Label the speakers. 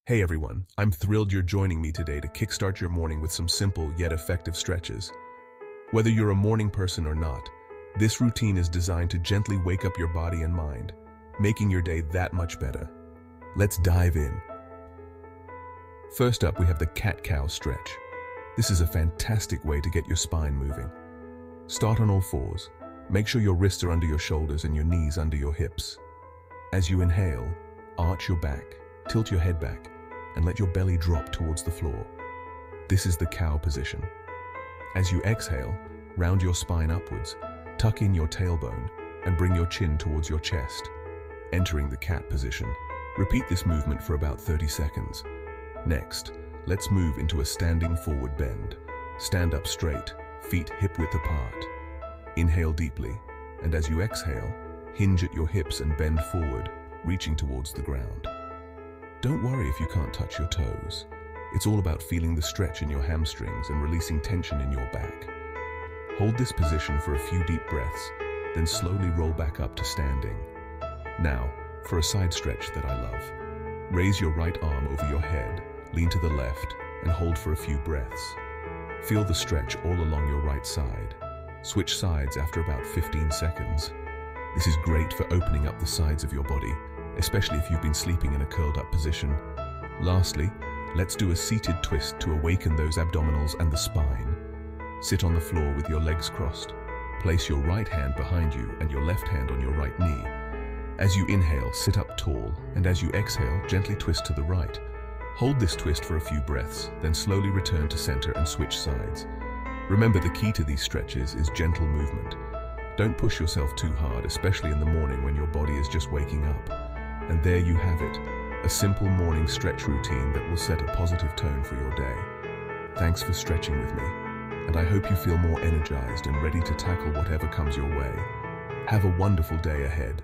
Speaker 1: Hey everyone, I'm thrilled you're joining me today to kickstart your morning with some simple yet effective stretches. Whether you're a morning person or not, this routine is designed to gently wake up your body and mind, making your day that much better. Let's dive in. First up, we have the cat-cow stretch. This is a fantastic way to get your spine moving. Start on all fours. Make sure your wrists are under your shoulders and your knees under your hips. As you inhale, arch your back, tilt your head back, and let your belly drop towards the floor. This is the cow position. As you exhale, round your spine upwards, tuck in your tailbone, and bring your chin towards your chest, entering the cat position. Repeat this movement for about 30 seconds. Next, let's move into a standing forward bend. Stand up straight, feet hip-width apart. Inhale deeply, and as you exhale, hinge at your hips and bend forward, reaching towards the ground. Don't worry if you can't touch your toes. It's all about feeling the stretch in your hamstrings and releasing tension in your back. Hold this position for a few deep breaths, then slowly roll back up to standing. Now, for a side stretch that I love. Raise your right arm over your head, lean to the left, and hold for a few breaths. Feel the stretch all along your right side. Switch sides after about 15 seconds. This is great for opening up the sides of your body, especially if you've been sleeping in a curled up position. Lastly, let's do a seated twist to awaken those abdominals and the spine. Sit on the floor with your legs crossed. Place your right hand behind you and your left hand on your right knee. As you inhale, sit up tall, and as you exhale, gently twist to the right. Hold this twist for a few breaths, then slowly return to center and switch sides. Remember, the key to these stretches is gentle movement. Don't push yourself too hard, especially in the morning when your body is just waking up. And there you have it, a simple morning stretch routine that will set a positive tone for your day. Thanks for stretching with me, and I hope you feel more energized and ready to tackle whatever comes your way. Have a wonderful day ahead.